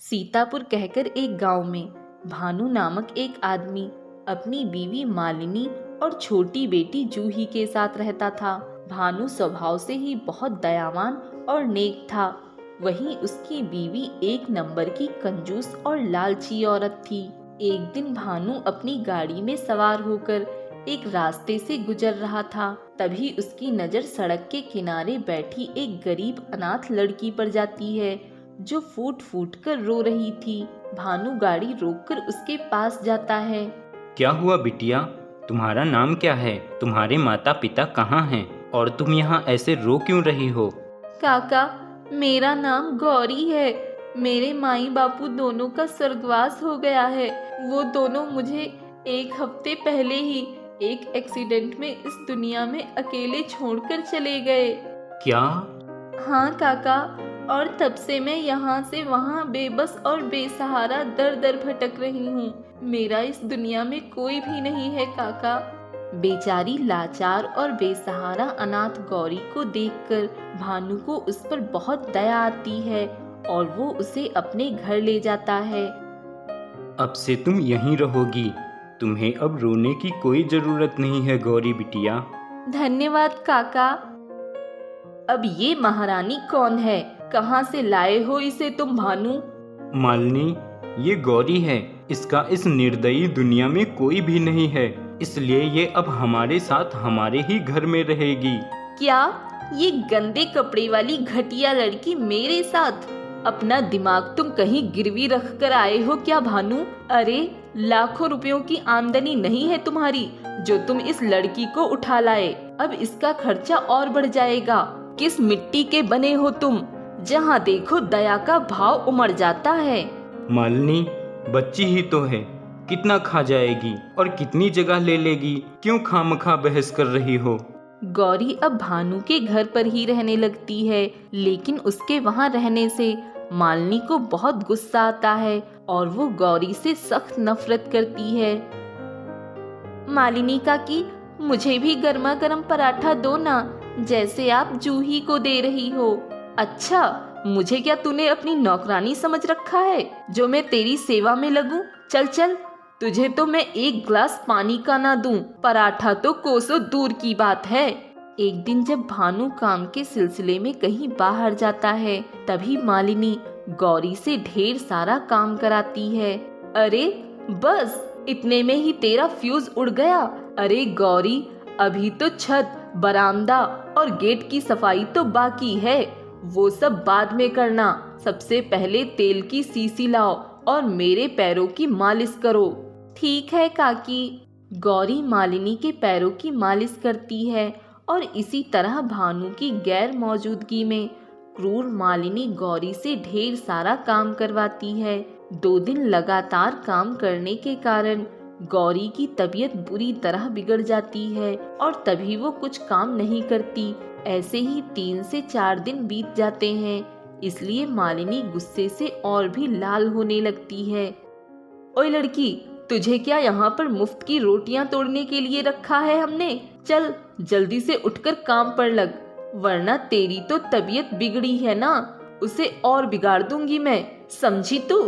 सीतापुर कहकर एक गांव में भानु नामक एक आदमी अपनी बीवी मालिनी और छोटी बेटी जूही के साथ रहता था। भानु स्वभाव से ही बहुत दयावान और नेक था। वहीं उसकी बीवी एक नंबर की कंजूस और लालची औरत थी। एक दिन भानु अपनी गाड़ी में सवार होकर एक रास्ते से गुजर रहा था। तभी उसकी नज़र सड़क के किनारे बैठी एक गरीब अनाथ लड़की पर जाती है जो फूट फूट कर रो रही थी। भानु गाड़ी रोककर उसके पास जाता है। क्या हुआ बिटिया, तुम्हारा नाम क्या है? तुम्हारे माता पिता कहाँ हैं? और तुम यहाँ ऐसे रो क्यों रही हो? काका, मेरा नाम गौरी है। मेरे माई बापू दोनों का स्वर्गवास हो गया है। वो दोनों मुझे एक हफ्ते पहले ही एक एक्सीडेंट में इस दुनिया में अकेले छोड़कर चले गए। क्या? हाँ काका, और तब से मैं यहाँ से वहाँ बेबस और बेसहारा दर दर भटक रही हूँ। मेरा इस दुनिया में कोई भी नहीं है काका। बेचारी लाचार और बेसहारा अनाथ गौरी को देखकर भानु को उस पर बहुत दया आती है और वो उसे अपने घर ले जाता है। अब से तुम यहीं रहोगी। तुम्हें अब रोने की कोई जरूरत नहीं है गौरी बिटिया। धन्यवाद काका। अब ये महारानी कौन है? कहाँ से लाए हो इसे तुम भानु? मालिनी, ये गौरी है। इसका इस निर्दयी दुनिया में कोई भी नहीं है, इसलिए ये अब हमारे साथ हमारे ही घर में रहेगी। क्या ये गंदे कपड़े वाली घटिया लड़की मेरे साथ? अपना दिमाग तुम कहीं गिरवी रख कर आए हो क्या भानु? अरे लाखों रुपयों की आमदनी नहीं है तुम्हारी जो तुम इस लड़की को उठा लाए। अब इसका खर्चा और बढ़ जाएगा। किस मिट्टी के बने हो तुम? जहाँ देखो दया का भाव उमड़ जाता है। मालिनी, बच्ची ही तो है, कितना खा जाएगी और कितनी जगह ले लेगी? क्यों खामखा बहस कर रही हो? गौरी अब भानु के घर पर ही रहने लगती है, लेकिन उसके वहाँ रहने से मालिनी को बहुत गुस्सा आता है और वो गौरी से सख्त नफरत करती है। मालिनी काकी, मुझे भी गर्मा गर्म पराठा दो ना, जैसे आप जूही को दे रही हो। अच्छा, मुझे क्या तूने अपनी नौकरानी समझ रखा है जो मैं तेरी सेवा में लगूं? चल चल, तुझे तो मैं एक ग्लास पानी का ना दूं, पराठा तो कोसों दूर की बात है। एक दिन जब भानु काम के सिलसिले में कहीं बाहर जाता है, तभी मालिनी गौरी से ढेर सारा काम कराती है। अरे बस इतने में ही तेरा फ्यूज उड़ गया। अरे गौरी, अभी तो छत, बरामदा और गेट की सफाई तो बाकी है, वो सब बाद में करना। सबसे पहले तेल की सीसी लाओ और मेरे पैरों की मालिश करो। ठीक है काकी। गौरी मालिनी के पैरों की मालिश करती है और इसी तरह भानु की गैर मौजूदगी में क्रूर मालिनी गौरी से ढेर सारा काम करवाती है। 2 दिन लगातार काम करने के कारण गौरी की तबीयत बुरी तरह बिगड़ जाती है और तभी वो कुछ काम नहीं करती। ऐसे ही 3 से 4 दिन बीत जाते हैं, इसलिए मालिनी गुस्से से और भी लाल होने लगती है। ओए लड़की, तुझे क्या यहाँ पर मुफ्त की रोटियां तोड़ने के लिए रखा है हमने? चल जल्दी से उठकर काम पर लग, वरना तेरी तो तबीयत बिगड़ी है ना, उसे और बिगाड़ दूंगी मैं, समझी तू?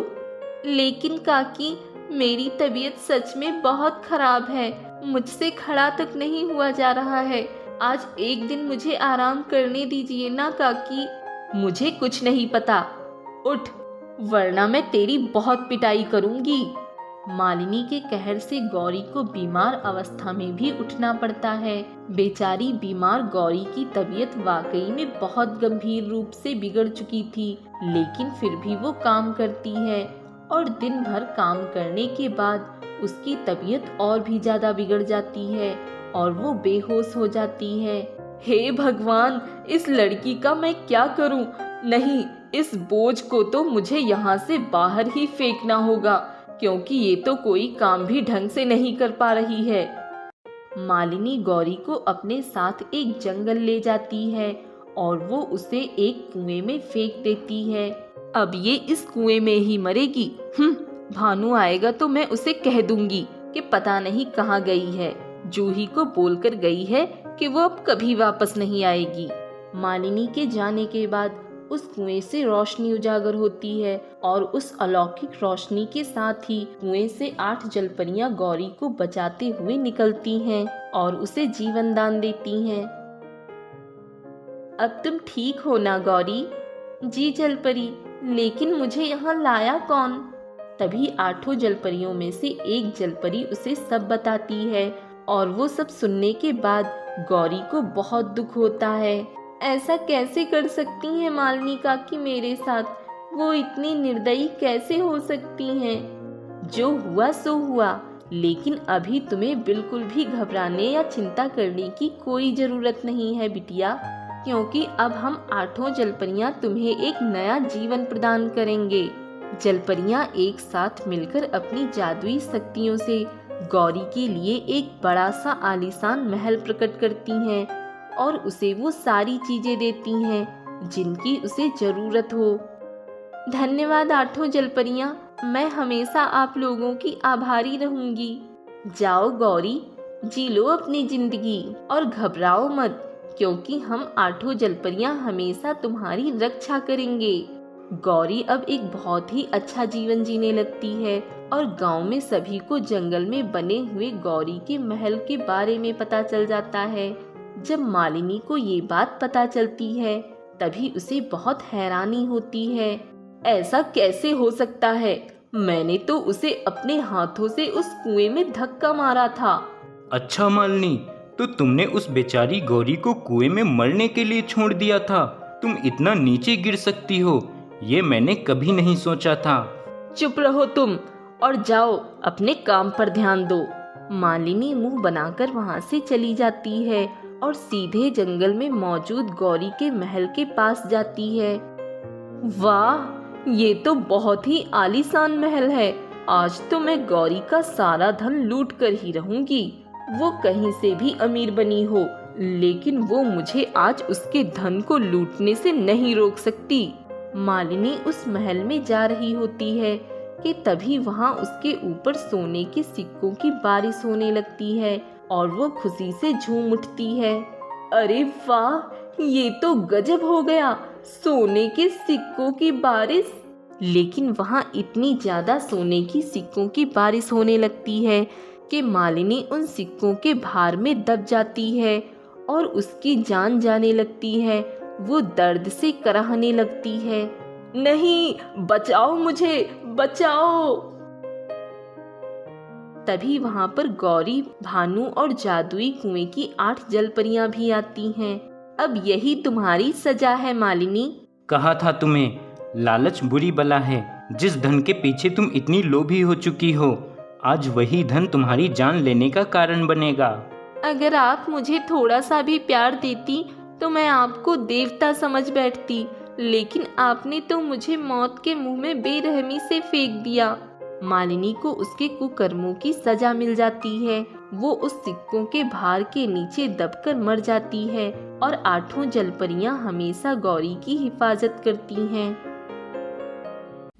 लेकिन काकी, मेरी तबीयत सच में बहुत खराब है। मुझसे खड़ा तक नहीं हुआ जा रहा है। आज एक दिन मुझे आराम करने दीजिए ना काकी। मुझे कुछ नहीं पता, उठ, वरना मैं तेरी बहुत पिटाई करूंगी। मालिनी के कहर से गौरी को बीमार अवस्था में भी उठना पड़ता है। बेचारी बीमार गौरी की तबीयत वाकई में बहुत गंभीर रूप से बिगड़ चुकी थी, लेकिन फिर भी वो काम करती है और दिन भर काम करने के बाद उसकी तबीयत और भी ज्यादा बिगड़ जाती है और वो बेहोश हो जाती है। हे भगवान, इस लड़की का मैं क्या करूं? नहीं, इस बोझ को तो मुझे यहाँ से बाहर ही फेंकना होगा, क्योंकि ये तो कोई काम भी ढंग से नहीं कर पा रही है। मालिनी गौरी को अपने साथ एक जंगल ले जाती है और वो उसे एक कुएं में फेंक देती है। अब ये इस कुएं में ही मरेगी। भानु आएगा तो मैं उसे कह दूंगी कि पता नहीं कहाँ गई है। जूही को बोलकर गई है कि वो अब कभी वापस नहीं आएगी। मालिनी के जाने के बाद उस कुएं से रोशनी उजागर होती है और उस अलौकिक रोशनी के साथ ही कुएं से 8 जलपरियां गौरी को बचाते हुए निकलती हैं और उसे जीवन दान देती हैं। अब तुम ठीक हो ना गौरी? जी जलपरी, लेकिन मुझे यहाँ लाया कौन? तभी 8 जलपरियों में से एक जलपरी उसे सब बताती है और वो सब सुनने के बाद गौरी को बहुत दुख होता है। ऐसा कैसे कर सकती हैं मालिनी काकी मेरे साथ? वो इतनी निर्दयी कैसे हो सकती हैं? जो हुआ सो हुआ, लेकिन अभी तुम्हें बिल्कुल भी घबराने या चिंता करने की कोई जरूरत नहीं है बिटिया, क्योंकि अब हम 8 जलपरियां तुम्हें एक नया जीवन प्रदान करेंगे। जलपरियां एक साथ मिलकर अपनी जादुई शक्तियों से गौरी के लिए एक बड़ा सा आलीशान महल प्रकट करती हैं और उसे वो सारी चीजें देती हैं जिनकी उसे जरूरत हो। धन्यवाद 8 जलपरियां, मैं हमेशा आप लोगों की आभारी रहूंगी। जाओ गौरी, जी लो अपनी जिंदगी और घबराओ मत, क्योंकि हम 8 जलपरियां हमेशा तुम्हारी रक्षा करेंगे। गौरी अब एक बहुत ही अच्छा जीवन जीने लगती है और गांव में सभी को जंगल में बने हुए गौरी के महल के बारे में पता चल जाता है। जब मालिनी को ये बात पता चलती है तभी उसे बहुत हैरानी होती है। ऐसा कैसे हो सकता है? मैंने तो उसे अपने हाथों से उस कुएं में धक्का मारा था। अच्छा मालिनी, तो तुमने उस बेचारी गौरी को कुएं में मरने के लिए छोड़ दिया था? तुम इतना नीचे गिर सकती हो, ये मैंने कभी नहीं सोचा था। चुप रहो तुम और जाओ अपने काम पर ध्यान दो। मालिनी मुंह बनाकर वहां से चली जाती है और सीधे जंगल में मौजूद गौरी के महल के पास जाती है। वाह, ये तो बहुत ही आलीशान महल है। आज तो मैं गौरी का सारा धन लूट कर ही रहूंगी। वो कहीं से भी अमीर बनी हो, लेकिन वो मुझे आज उसके धन को लूटने से नहीं रोक सकती। मालिनी उस महल में जा रही होती है कि तभी वहां उसके ऊपर सोने के सिक्कों की बारिश होने लगती है और वो खुशी से झूम उठती है। अरे वाह, ये तो गजब हो गया, सोने के सिक्कों की बारिश। लेकिन वहां इतनी ज्यादा सोने की सिक्कों की बारिश होने लगती है कि मालिनी उन सिक्कों के भार में दब जाती है और उसकी जान जाने लगती है। वो दर्द से कराहने लगती है। नहीं, बचाओ मुझे, बचाओ। तभी वहां पर गौरी, भानु और जादुई कुएं की 8 जलपरियां भी आती हैं। अब यही तुम्हारी सजा है मालिनी। कहा था तुम्हें, लालच बुरी बला है। जिस धन के पीछे तुम इतनी लोभी हो चुकी हो, आज वही धन तुम्हारी जान लेने का कारण बनेगा। अगर आप मुझे थोड़ा सा भी प्यार देती तो मैं आपको देवता समझ बैठती, लेकिन आपने तो मुझे मौत के मुंह में बेरहमी से फेंक दिया। मालिनी को उसके कुकर्मों की सजा मिल जाती है। वो उस सिक्कों के भार के नीचे दबकर मर जाती है और 8 जलपरियां हमेशा गौरी की हिफाजत करती हैं।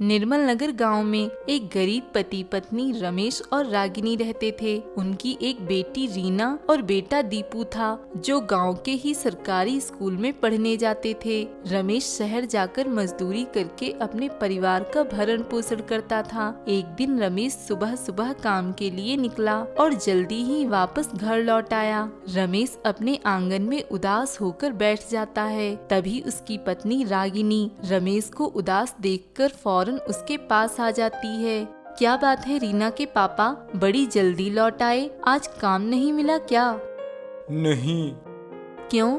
निर्मल नगर गांव में एक गरीब पति पत्नी रमेश और रागिनी रहते थे। उनकी एक बेटी रीना और बेटा दीपू था, जो गांव के ही सरकारी स्कूल में पढ़ने जाते थे। रमेश शहर जाकर मजदूरी करके अपने परिवार का भरण पोषण करता था। एक दिन रमेश सुबह सुबह काम के लिए निकला और जल्दी ही वापस घर लौट आया। रमेश अपने आंगन में उदास होकर बैठ जाता है। तभी उसकी पत्नी रागिनी रमेश को उदास देखकर फौरन उसके पास आ जाती है। क्या बात है रीना के पापा, बड़ी जल्दी लौट आए, आज काम नहीं मिला क्या? नहीं। क्यों?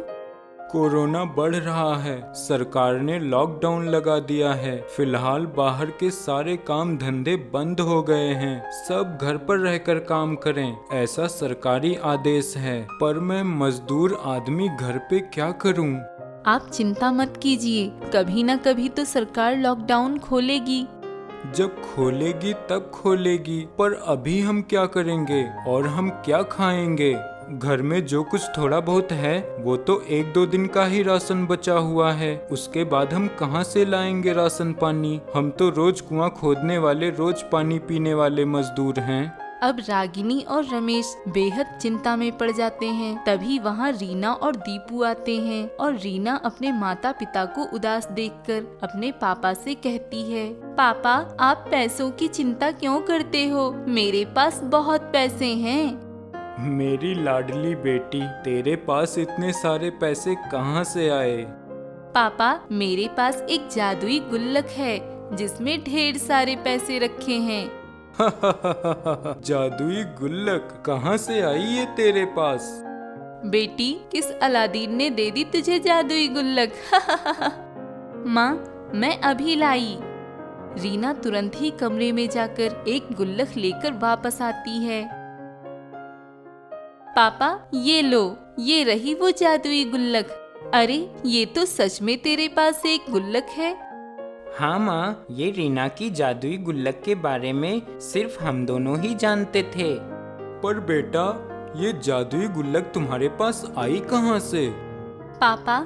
कोरोना बढ़ रहा है, सरकार ने लॉकडाउन लगा दिया है। फिलहाल बाहर के सारे काम धंधे बंद हो गए हैं। सब घर पर रहकर काम करें, ऐसा सरकारी आदेश है। पर मैं मजदूर आदमी घर पे क्या करूं? आप चिंता मत कीजिए, कभी न कभी तो सरकार लॉकडाउन खोलेगी। जब खोलेगी तब खोलेगी, पर अभी हम क्या करेंगे और हम क्या खाएंगे? घर में जो कुछ थोड़ा बहुत है वो तो 1-2 दिन का ही राशन बचा हुआ है। उसके बाद हम कहाँ से लाएंगे राशन पानी? हम तो रोज कुआं खोदने वाले, रोज पानी पीने वाले मजदूर हैं। अब रागिनी और रमेश बेहद चिंता में पड़ जाते हैं। तभी वहाँ रीना और दीपू आते हैं और रीना अपने माता पिता को उदास देखकर अपने पापा से कहती है, पापा आप पैसों की चिंता क्यों करते हो? मेरे पास बहुत पैसे हैं। मेरी लाडली बेटी, तेरे पास इतने सारे पैसे कहाँ से आए? पापा मेरे पास एक जादुई गुल्लक है जिसमें ढेर सारे पैसे रखे हैं। जादुई गुल्लक कहाँ से आई ये तेरे पास? बेटी किस अलादीन ने दे दी तुझे जादुई गुल्लक? माँ मैं अभी लाई। रीना तुरंत ही कमरे में जाकर एक गुल्लक लेकर वापस आती है। पापा ये लो, ये रही वो जादुई गुल्लक। अरे ये तो सच में तेरे पास एक गुल्लक है। हाँ माँ, ये रीना की जादुई गुल्लक के बारे में सिर्फ हम दोनों ही जानते थे। पर बेटा, ये जादुई गुल्लक तुम्हारे पास आई कहाँ से? पापा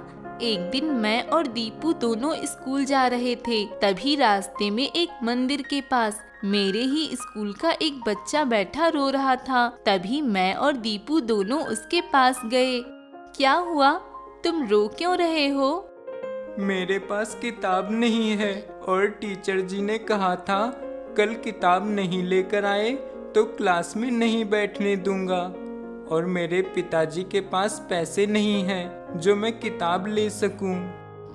एक दिन मैं और दीपू दोनों स्कूल जा रहे थे। तभी रास्ते में एक मंदिर के पास मेरे ही स्कूल का एक बच्चा बैठा रो रहा था। तभी मैं और दीपू दोनों उसके पास गए। क्या हुआ, तुम रो क्यों रहे हो? मेरे पास किताब नहीं है और टीचर जी ने कहा था कल किताब नहीं लेकर आए तो क्लास में नहीं बैठने दूंगा। और मेरे पिताजी के पास पैसे नहीं हैं जो मैं किताब ले सकूं।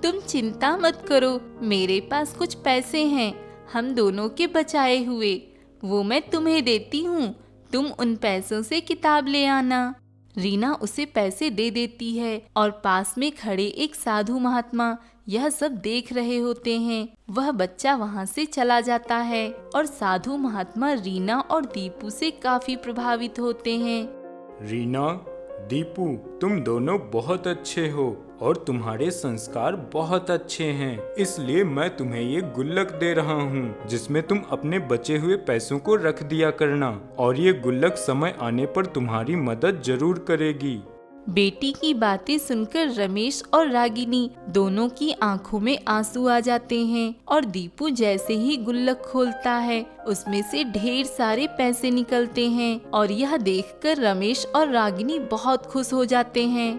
तुम चिंता मत करो, मेरे पास कुछ पैसे हैं, हम दोनों के बचाए हुए। वो मैं तुम्हें देती हूँ, तुम उन पैसों से किताब ले आना। रीना उसे पैसे दे देती है और पास में खड़े एक साधु महात्मा यह सब देख रहे होते हैं। वह बच्चा वहाँ से चला जाता है और साधु महात्मा रीना और दीपू से काफी प्रभावित होते हैं। रीना, दीपू, तुम दोनों बहुत अच्छे हो और तुम्हारे संस्कार बहुत अच्छे हैं, इसलिए मैं तुम्हें ये गुल्लक दे रहा हूँ जिसमें तुम अपने बचे हुए पैसों को रख दिया करना और ये गुल्लक समय आने पर तुम्हारी मदद जरूर करेगी। बेटी की बातें सुनकर रमेश और रागिनी दोनों की आंखों में आंसू आ जाते हैं और दीपू जैसे ही गुल्लक खोलता है उसमें से ढेर सारे पैसे निकलते हैं और यह देखकर रमेश और रागिनी बहुत खुश हो जाते हैं।